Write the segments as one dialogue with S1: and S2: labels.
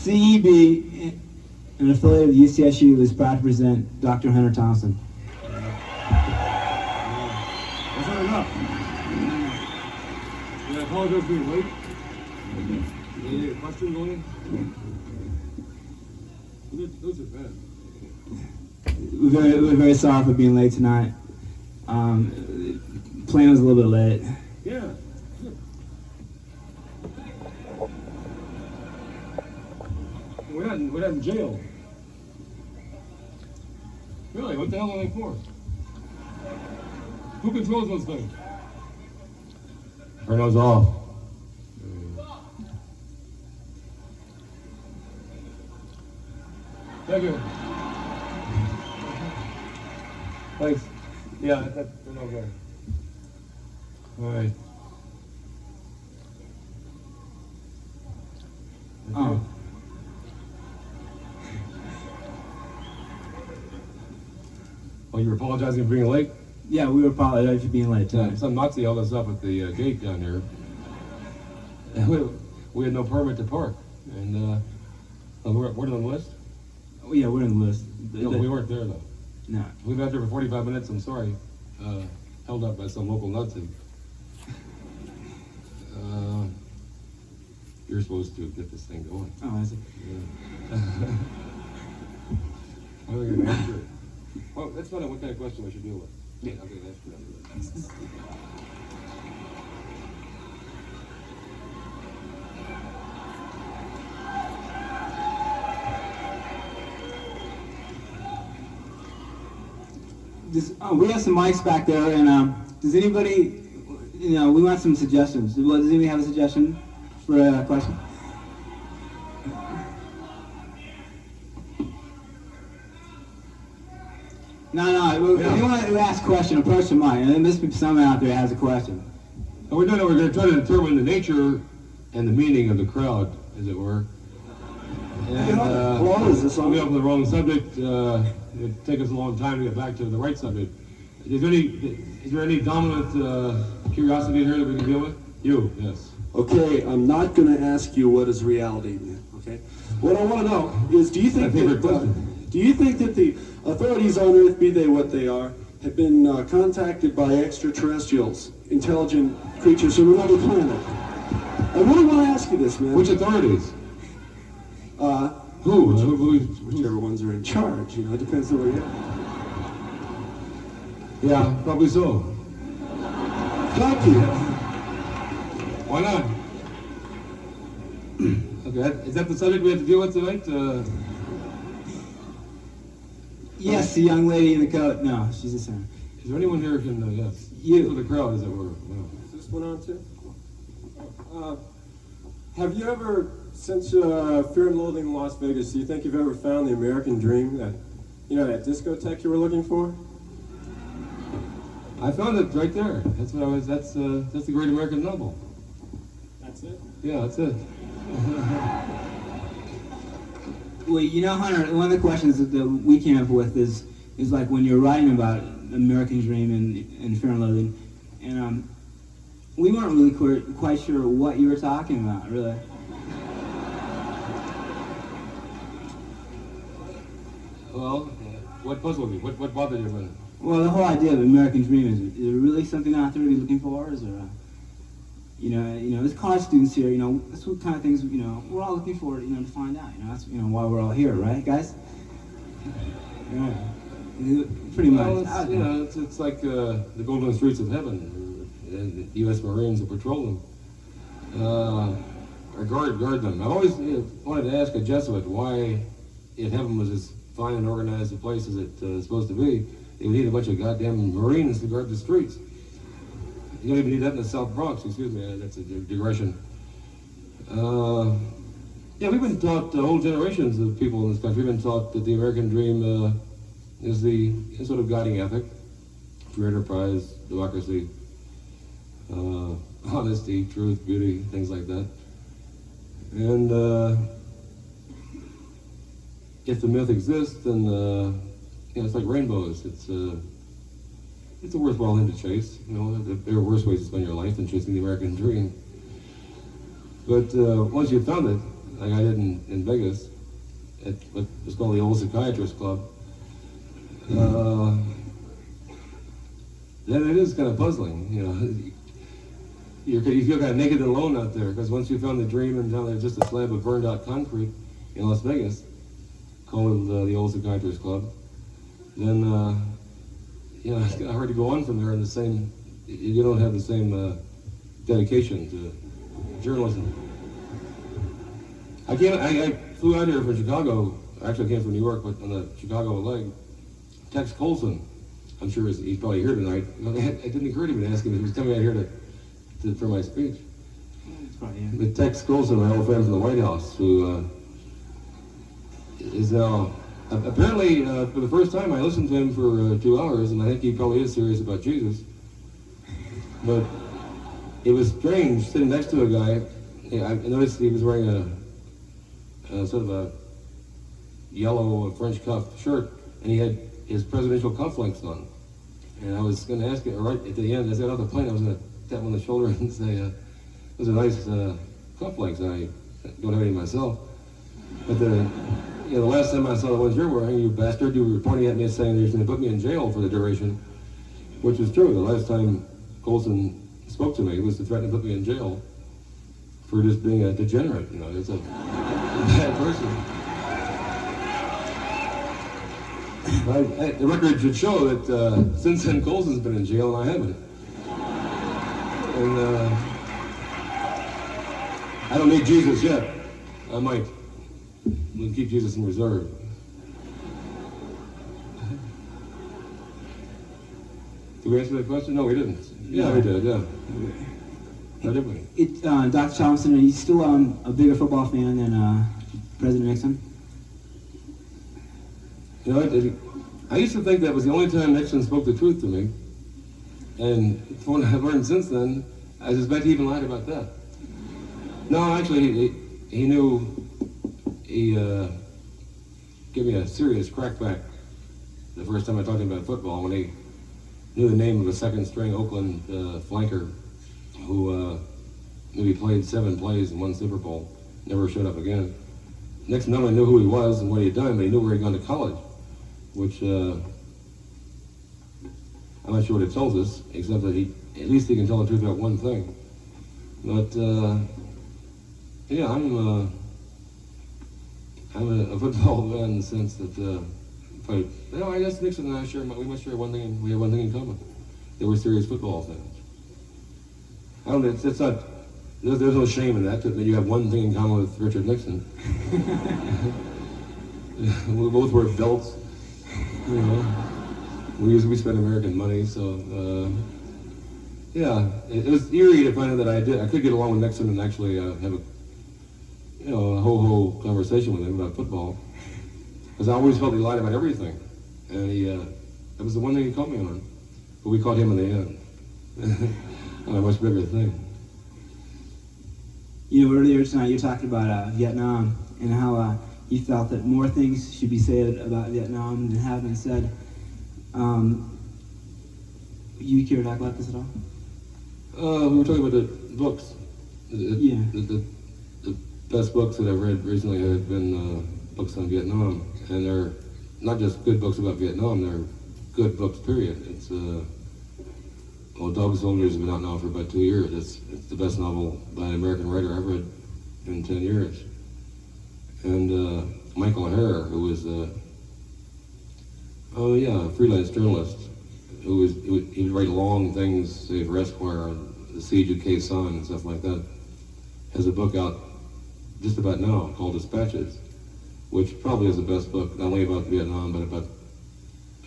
S1: CEB, an affiliate of the UCSU, is proud to present Dr. Hunter Thompson.
S2: That's not enough. Yeah, I apologize for being late. Any questions on it? Those are bad.
S1: We're very sorry for being late tonight. Plane was a little bit late.
S2: Yeah. We're not in jail. Really? What the hell are they for? Who controls those things? Turn those off. Thank you. Thanks. Yeah, that's okay. All right.
S1: Oh.
S2: Oh, you're apologizing for being late?
S1: Yeah, we apologize for being late tonight.
S2: Some Nazi held us up at the gate down here. We had no permit to park, and we're on the list?
S1: Oh, yeah, we're on the list.
S2: No, we weren't there, though.
S1: No.
S2: We've been out there for 45 minutes, I'm sorry. Held up by some local Nazi. You're supposed to get this thing going.
S1: Oh, I see.
S2: Yeah. What are we going to answer? Well, let's find out what kind of question we should deal with. Yeah, okay, that's good.
S1: We have some mics back there, and does anybody, we want some suggestions. Does anybody have a suggestion for a question? No, if you want to ask a question, approach the mic, and there must be someone out there that has a question.
S2: We're going to try to determine the nature and the meaning of the crowd, as it were. And,
S1: is this on?
S2: we open the wrong subject. It'd take us a long time to get back to the right subject. Is there any dominant curiosity here that we can deal with? You, yes.
S3: Okay, I'm not going to ask you what is reality, man. Okay. What I want to know is, do you think that the authorities on Earth, be they what they are, have been contacted by extraterrestrials, intelligent creatures from another planet? I really want to ask you this, man.
S2: Which authorities?
S3: Whichever ones are in charge, it depends on where you're at.
S2: Yeah, probably so.
S3: Thank you.
S2: Why not? Okay, is that the subject we have to deal with tonight?
S1: Yes, the young lady in the coat. No, she's a singer.
S2: Is there anyone here who can, yes?
S1: You.
S2: For the crowd, as it were. No.
S4: Is this one on too? Have you ever, since Fear and Loathing in Las Vegas, do you think you've ever found the American dream, that discotheque you were looking for?
S2: I found it right there. That's what I was. That's the great American novel.
S4: That's it?
S2: Yeah, that's it.
S1: Well, Hunter, one of the questions that we came up with is like when you're writing about American Dream and Fear and Loathing, and we weren't really quite sure what you were talking about, really.
S2: Well, what puzzled you? What bothered you about it?
S1: Well, the whole idea of American Dream is there really something out there to be looking for? Is there, as college students here, that's what kind of things, we're all looking for, to find out. That's, why we're all here, right, guys? Yeah. Pretty much.
S2: Well, it's like the golden streets of heaven. And the U.S. Marines will patrol them, or guard them. I've always wanted to ask a Jesuit why, if heaven was as fine and organized a place as it's supposed to be, they would need a bunch of goddamn Marines to guard the streets. You don't even need that in the South Bronx. Excuse me, that's a digression. Yeah, we've been taught, whole generations of people in this country have been taught that the American dream is the sort of guiding ethic, free enterprise, democracy, honesty, truth, beauty, things like that. And if the myth exists, then it's like rainbows. It's a worthwhile end to chase. There are worse ways to spend your life than chasing the American dream. But once you've found it, like I did in Vegas, at what was called the old Psychiatrists Club, then it is kind of puzzling, you know. You feel kind of naked and alone out there, because once you found the dream and down there just a slab of burned out concrete in Las Vegas, called the old Psychiatrists Club, then, you know, it's kind of hard to go on from there in the same, you don't have the same dedication to journalism. I flew out here from Chicago, actually I came from New York, but on the Chicago leg, text Colson. I'm sure he's probably here tonight. It didn't occur to me to ask him if he was coming out here for my speech. But text Colson, my old friend from the White House, who is now, apparently for the first time I listened to him for 2 hours, and I think he probably is serious about Jesus. But it was strange sitting next to a guy. I noticed he was wearing a sort of a yellow French cuff shirt, and he had his presidential cufflinks on. And I was going to ask him, right at the end, as I got off the plane, I was going to tap him on the shoulder and say, those are nice cufflinks. I don't have any myself. But the last time I saw the ones you're wearing, you bastard, you were pointing at me and saying you're going to put me in jail for the duration, which is true. The last time Colson spoke to me, he was to threaten to put me in jail for just being a degenerate, you know, it's a bad person. The record should show that since then Colson's been in jail and I haven't. And I don't need Jesus yet. I might. We'll keep Jesus in reserve. Did we answer that question? No, we didn't. Yeah, we did, yeah. How did we?
S1: Dr. Thompson, are you still a bigger football fan than President Nixon?
S2: You know, I used to think that was the only time Nixon spoke the truth to me. And from what I've learned since then, I suspect he even lied about that. No, actually, he knew, he gave me a serious crackback the first time I talked to him about football, when he knew the name of a second-string Oakland flanker who maybe played 7 plays in 1 Super Bowl, never showed up again. Nixon not only knew who he was and what he had done, but he knew where he'd gone to college, which I'm not sure what it tells us, except that at least he can tell the truth about one thing. But yeah, I'm a football fan in the sense that, but you know, I guess Nixon and I we must share one thing. We have one thing in common: that we're serious football fans. I don't. It's not. There's no shame in that. That you have one thing in common with Richard Nixon. We both wear belts. You know, we spend American money, so yeah. It was eerie to find out that I could get along with Nixon and actually have a ho-ho conversation with him about football, because I always felt he lied about everything, and that was the one thing he caught me on, but we caught him in the end on a much bigger thing.
S1: You know, earlier tonight you talked about Vietnam and how you felt that more things should be said about Vietnam than have been said. You care to talk about this at all?
S2: We were talking about the books.
S1: Yeah.
S2: The best books that I've read recently have been books on Vietnam, and they're not just good books about Vietnam, they're good books, period. It's Dog Soldiers has been out now for about 2 years. It's the best novel by an American writer I've read in 10 years. And Michael Herr, who was a freelance journalist, he would write long things, say for Esquire, on the siege of Khe Sanh and stuff like that, has a book out just about now called Dispatches, which probably is the best book, not only about Vietnam, but about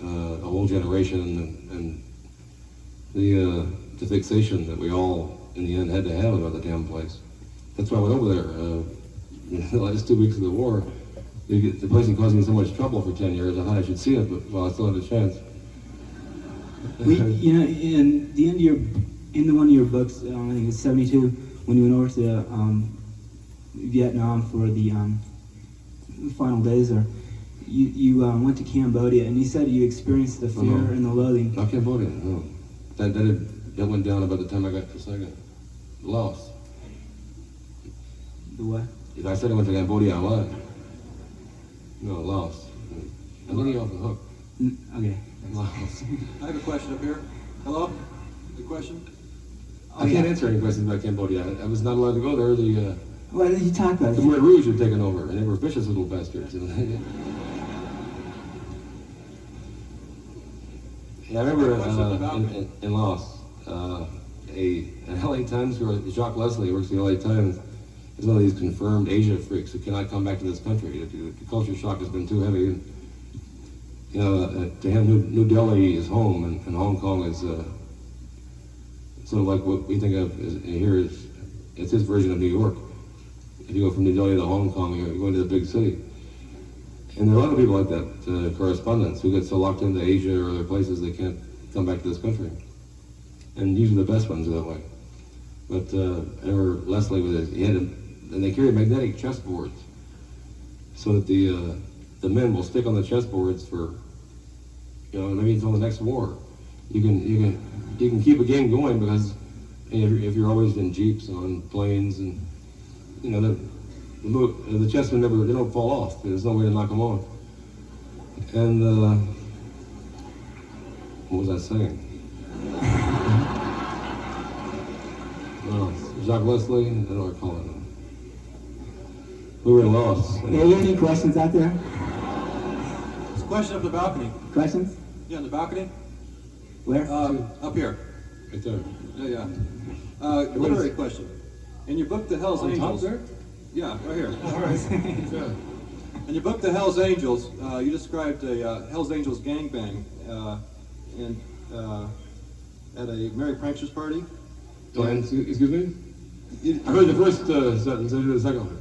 S2: a whole generation and the fixation that we all, in the end, had to have about the damn place. That's why I went over there. The last 2 weeks of the war, the place had caused me so much trouble for 10 years, I thought I should see it, but well, I still had a chance.
S1: You know, in the end of one of your books, I think it's 72, when you went over to Vietnam for the final days there, you went to Cambodia, and you said you experienced the fear and the loathing.
S2: Not Cambodia, no. That went down about the time I got to Saigon. Laos.
S1: The what?
S2: if I said I went to Cambodia, I lied. No, Laos. I'm getting you off the hook.
S1: Okay.
S2: Laos.
S5: I have a question up here. Hello? A question?
S2: I can't answer any questions about Cambodia. I was not allowed to go there.
S1: What did you talk about?
S2: The Khmer Rouge had taken over, and they were vicious little bastards. Yeah, I remember in Laos, an LA Times, Jacques Leslie, who works at the LA Times, is one of these confirmed Asia freaks who cannot come back to this country. The culture shock has been too heavy. You know, to him, New Delhi is home, and Hong Kong is sort of like what we think of here is, it's his version of New York. If you go from New Delhi to Hong Kong, you're going to the big city. And there are a lot of people like that, correspondents, who get so locked into Asia or other places they can't come back to this country. And usually the best ones are that way. But I remember Leslie with and they carry magnetic chessboards so that the men will stick on the chessboards for, maybe until the next war. You can keep a game going because if you're always in jeeps and on planes, and the chessmen they don't fall off. There's no way to knock them off. And what was I saying? Jacques Leslie, I don't know what I call it. We were lost.
S1: Any questions out there?
S5: There's a question up the balcony.
S1: Questions?
S5: Yeah, on the balcony?
S1: Where?
S5: Up here.
S2: Right there.
S5: Yeah. Literary question. In your book, The Hell's
S2: On top
S5: Angels.
S2: there?
S5: Yeah, right here.
S2: All right. Yeah.
S5: In your book, The Hell's Angels, you described a Hell's Angels gangbang at a Merry Pranksters party.
S2: Excuse me? I heard the first sentence, I did the second one.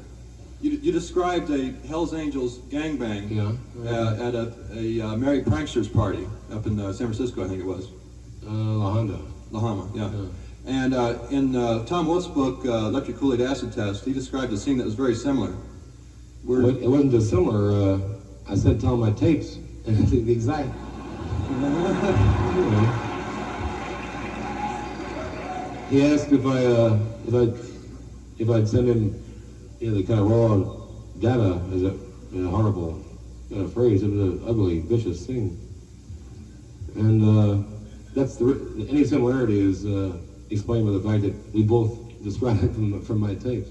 S5: You described a Hell's Angels gangbang at a Merry Pranksters party up in San Francisco, I think it was.
S2: La
S5: Hama, yeah. And in Tom Wolfe's book, Electric Kool-Aid Acid Test, he described a scene that was very similar.
S2: It wasn't dissimilar. I said tell my tapes, and it's the exact. He asked if I'd send him, the kind of raw data as a horrible phrase. It was an ugly, vicious thing, and that's any similarity is explained by the fact that we both described it from my tapes.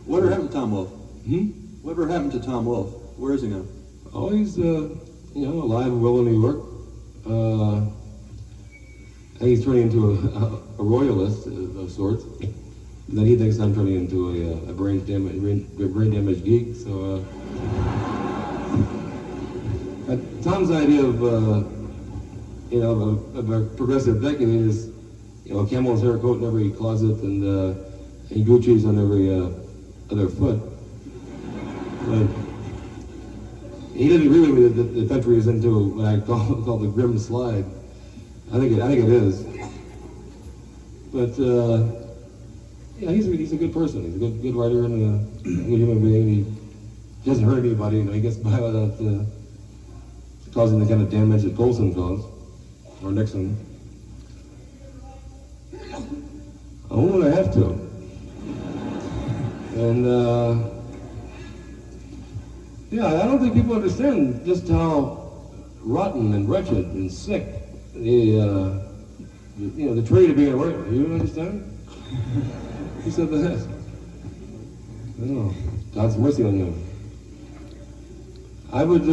S5: Whatever happened to Tom Wolfe?
S2: Whatever
S5: happened to Tom Wolfe? Where is he now?
S2: Oh, he's alive and well in New York. I think he's turning into a royalist of sorts. And then he thinks I'm turning into a brain damaged geek. So Tom's idea of a progressive decade is a camel's hair coat in every closet and Gucci's on every other foot. But he didn't agree with me that the country is into what I call the grim slide. I think it is. But he's a good person. He's a good writer and a good human being. He doesn't hurt anybody. He gets by without causing the kind of damage that Colson caused, or Nixon. I won't when I have to. And I don't think people understand just how rotten and wretched and sick the trade of being a writer. You don't understand? Who said that? I don't know. God's mercy on you. I would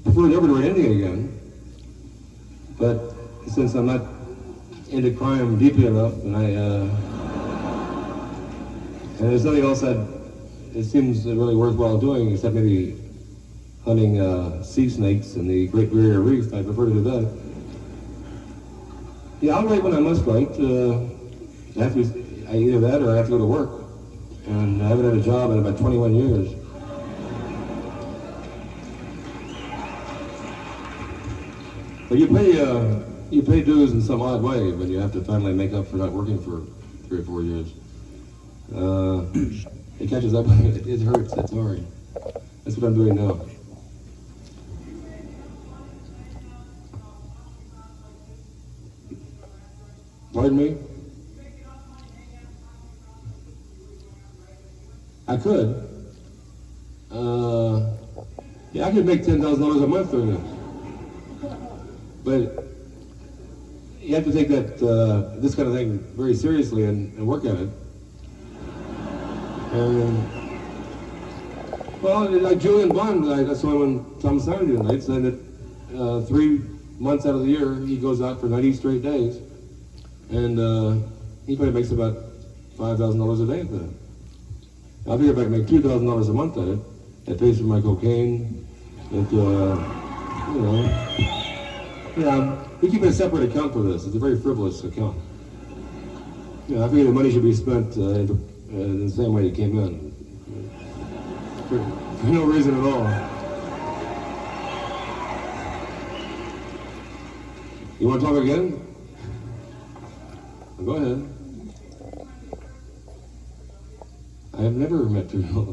S2: prefer never to write anything again, but since I'm not into crime deeply enough, and there's nothing else it seems really worthwhile doing except maybe hunting sea snakes in the Great Barrier Reef. I prefer to do that. Yeah, I'll write when I must write. Either that or I have to go to work. And I haven't had a job in about 21 years. But you pay dues in some odd way, but you have to finally make up for not working for 3 or 4 years. It catches up. It hurts. It's hard. That's what I'm doing now. Pardon me? I could. Yeah, I could make $10,000 a month doing this. But you have to take that this kind of thing very seriously and work at it. And well, like Julian Bond, I saw him on Tom Saturday night, saying that 3 months out of the year he goes out for 90 straight days, and he probably makes about $5,000 a day at that. I figure if I can make $2,000 a month at it, that pays for my cocaine. It, you know, yeah. We keep a separate account for this. It's a very frivolous account. Yeah, I figure the money should be spent in the same way it came in. For no reason at all. You want to talk again? Go ahead. I have never met Terra.